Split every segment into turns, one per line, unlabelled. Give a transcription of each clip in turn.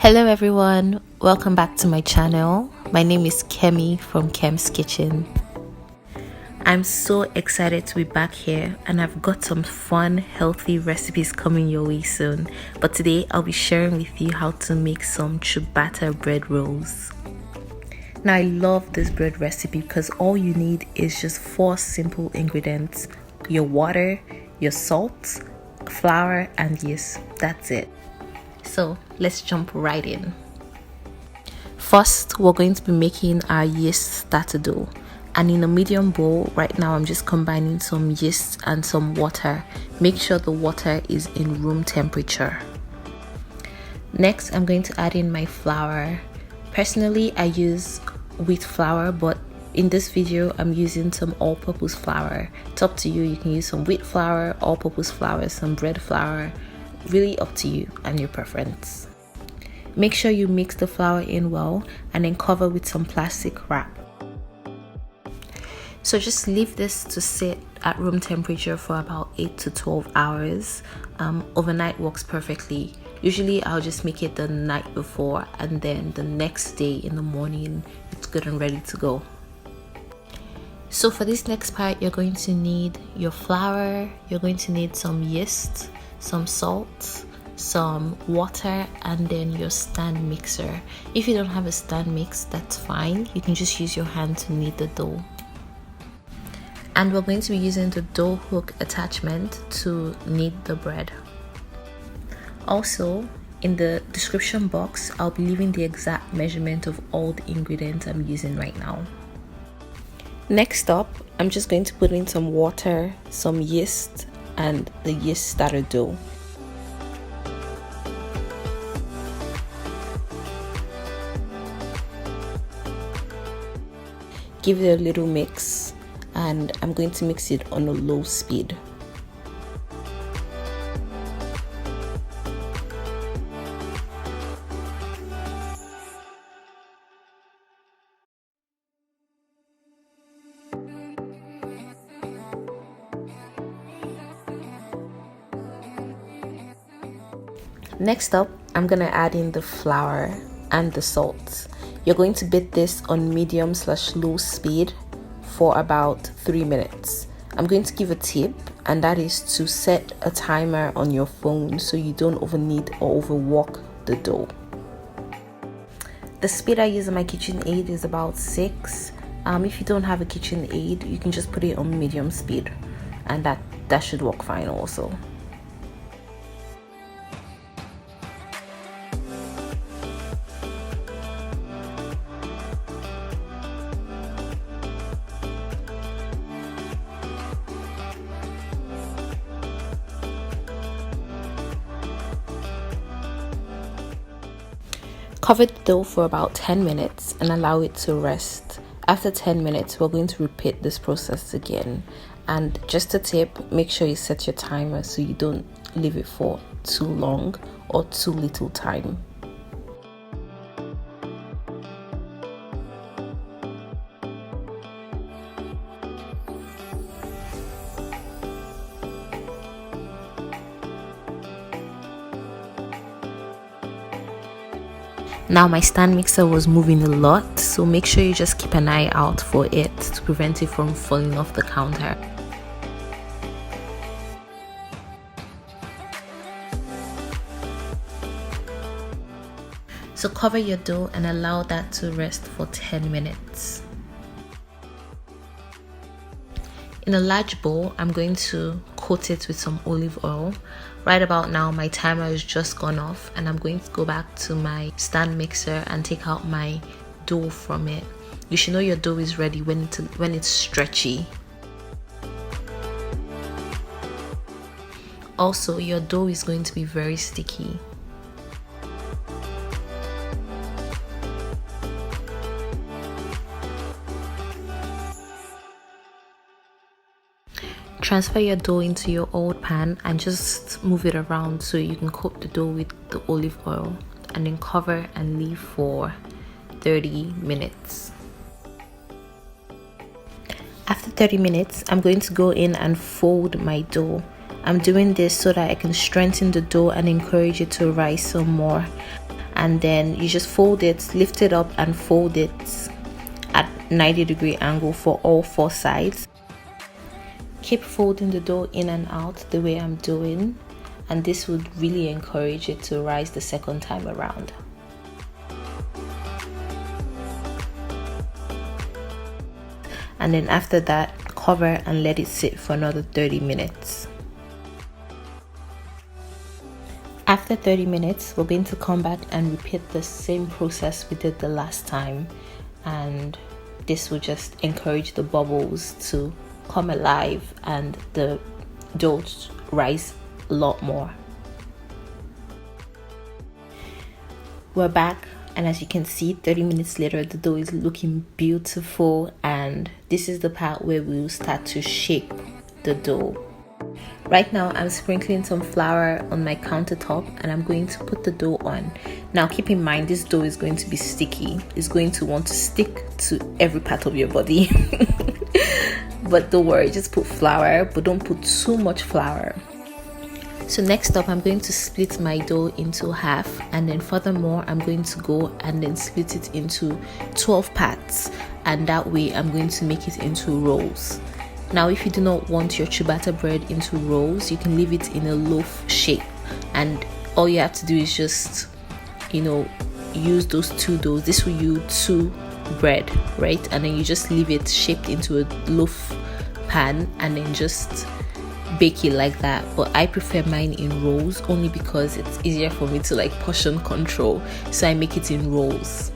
Hello everyone, welcome back to my channel. My name is Kemi from KemsKitchen. I'm so excited to be back here and I've got some fun, healthy recipes coming your way soon. But today I'll be sharing with you how to make some ciabatta bread rolls. Now I love this bread recipe because all you need is just 4 simple ingredients: your water, your salt, flour and yeast. That's it. So let's jump right in. First, we're going to be making our yeast starter dough, and in a medium bowl right now I'm just combining some yeast and some water. Make sure the water is in room temperature. Next, I'm going to add in my flour. Personally, I use wheat flour, but in this video I'm using some all-purpose flour. It's up to you. You can use some wheat flour, all-purpose flour, some bread flour. Really up to you and your preference. Make sure you mix the flour in well and then cover with some plastic wrap. So just leave this to sit at room temperature for about 8 to 12 hours. Overnight works perfectly. Usually I'll just make it the night before and then the next day in the morning it's good and ready to go. So for this next part, you're going to need your flour, you're going to need some yeast, some salt, some water, and then your stand mixer. If you don't have a stand mix, that's fine. You can just use your hand to knead the dough. And we're going to be using the dough hook attachment to knead the bread. Also, in the description box, I'll be leaving the exact measurement of all the ingredients I'm using right now. Next up, I'm just going to put in some water, some yeast, and the yeast starter dough. Give it a little mix, and I'm going to mix it on a low speed. Next up, I'm gonna add in the flour and the salt. You're going to beat this on medium/low speed for about 3 minutes. I'm going to give a tip, and that is to set a timer on your phone so you don't overknead or overwork the dough. The speed I use on my KitchenAid is about 6. If you don't have a KitchenAid, you can just put it on medium speed, and that should work fine also. Cover the dough for about 10 minutes and allow it to rest. After 10 minutes, we're going to repeat this process again. And just a tip, make sure you set your timer so you don't leave it for too long or too little time. Now my stand mixer was moving a lot, so make sure you just keep an eye out for it to prevent it from falling off the counter. So cover your dough and allow that to rest for 10 minutes. In a large bowl, I'm going to coat it with some olive oil. Right about now, my timer has just gone off and I'm going to go back to my stand mixer and take out my dough from it. You should know your dough is ready when it's stretchy. Also, your dough is going to be very sticky. Transfer your dough into your old pan and just move it around so you can coat the dough with the olive oil, and then cover and leave for 30 minutes. After 30 minutes, I'm going to go in and fold my dough. I'm doing this so that I can strengthen the dough and encourage it to rise some more. and then you just fold it, lift it up and fold it at 90-degree angle for all 4 sides. Keep folding the dough in and out the way I'm doing, and this would really encourage it to rise the second time around. And then after that, cover and let it sit for another 30 minutes. After 30 minutes, we're going to come back and repeat the same process we did the last time, and this will just encourage the bubbles to come alive and the dough rise a lot more. We're back, and as you can see, 30 minutes later the dough is looking beautiful, and this is the part where we'll start to shape the dough. Right now I'm sprinkling some flour on my countertop and I'm going to put the dough on. Now keep in mind, this dough is going to be sticky. It's going to want to stick to every part of your body. But don't worry, just put flour, but don't put too much flour. So next up, I'm going to split my dough into half, and then furthermore I'm going to go and then split it into 12 parts, and that way I'm going to make it into rolls. Now if you do not want your ciabatta bread into rolls, you can leave it in a loaf shape, and all you have to do is just, use those 2 doughs. This will yield 2 bread, right? And then you just leave it shaped into a loaf pan and then just bake it like that. But I prefer mine in rolls only because it's easier for me to portion control, so I make it in rolls.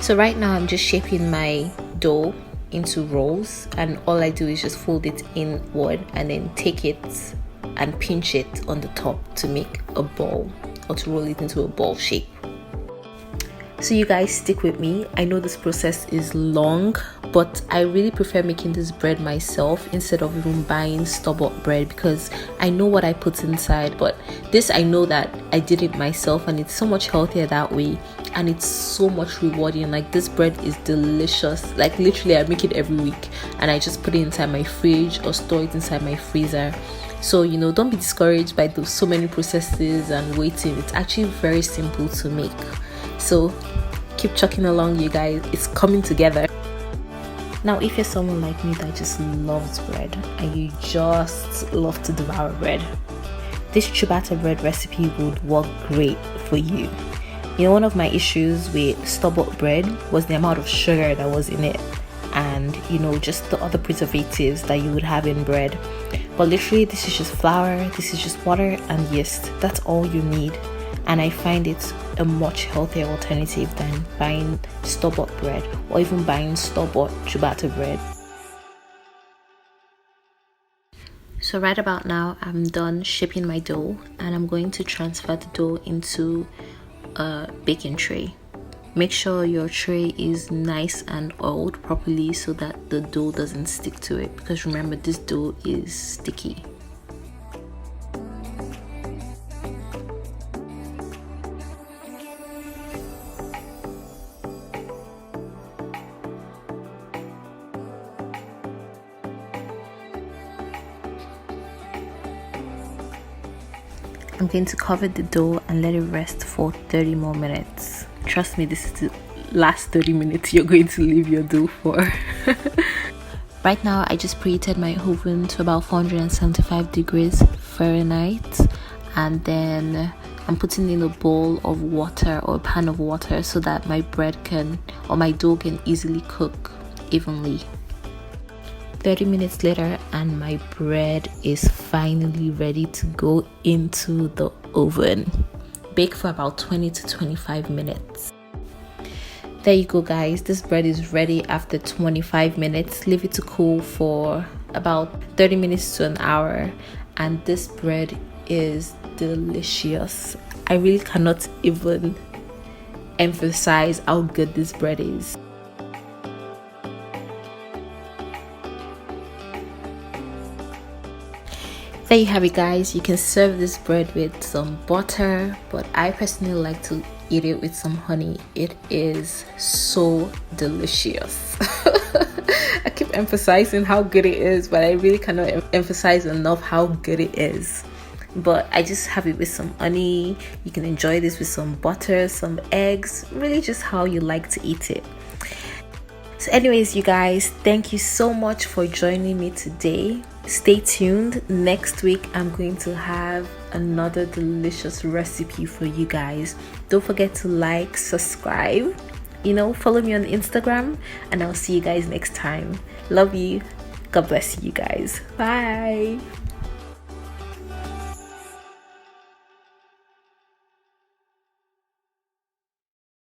So right now I'm just shaping my dough into rolls, and all I do is just fold it inward and then take it and pinch it on the top to make a ball, or to roll it into a ball shape. So you guys stick with me. I know this process is long, but I really prefer making this bread myself instead of even buying store-bought bread, because I know what I put inside. But this, I know that I did it myself, and it's so much healthier that way, and it's so much rewarding. This bread is delicious. Literally I make it every week and I just put it inside my fridge or store it inside my freezer. So don't be discouraged by those so many processes and waiting. It's actually very simple to make. So keep chucking along, you guys. It's coming together. Now if you're someone like me that just loves bread and you just love to devour bread, this ciabatta bread recipe would work great for you. One of my issues with store-bought bread was the amount of sugar that was in it, and just the other preservatives that you would have in bread. But literally this is just flour, this is just water and yeast. That's all you need, and I find it a much healthier alternative than buying store-bought bread or even buying store-bought ciabatta bread. So right about now I'm done shaping my dough, and I'm going to transfer the dough into a baking tray. Make sure your tray is nice and oiled properly so that the dough doesn't stick to it, because remember, this dough is sticky. I'm going to cover the dough and let it rest for 30 more minutes. Trust me, this is the last 30 minutes you're going to leave your dough for. Right now, I just preheated my oven to about 475 degrees Fahrenheit, and then I'm putting in a bowl of water or a pan of water so that my dough can easily cook evenly. 30 minutes later and my bread is finally ready to go into the oven. Bake for about 20 to 25 minutes. There you go, guys. This bread is ready after 25 minutes. Leave it to cool for about 30 minutes to an hour, and this bread is delicious. I really cannot even emphasize how good this bread is. There you have it, guys. You can serve this bread with some butter, but I personally like to eat it with some honey. It is so delicious. I keep emphasizing how good it is, but I really cannot emphasize enough how good it is. but I just have it with some honey. You can enjoy this with some butter, some eggs, really just how you like to eat it. So anyways, you guys, thank you so much for joining me today. Stay tuned. Next week I'm going to have another delicious recipe for you guys. Don't forget to like, subscribe, follow me on Instagram, and I'll see you guys next time. Love you. God bless you guys. Bye.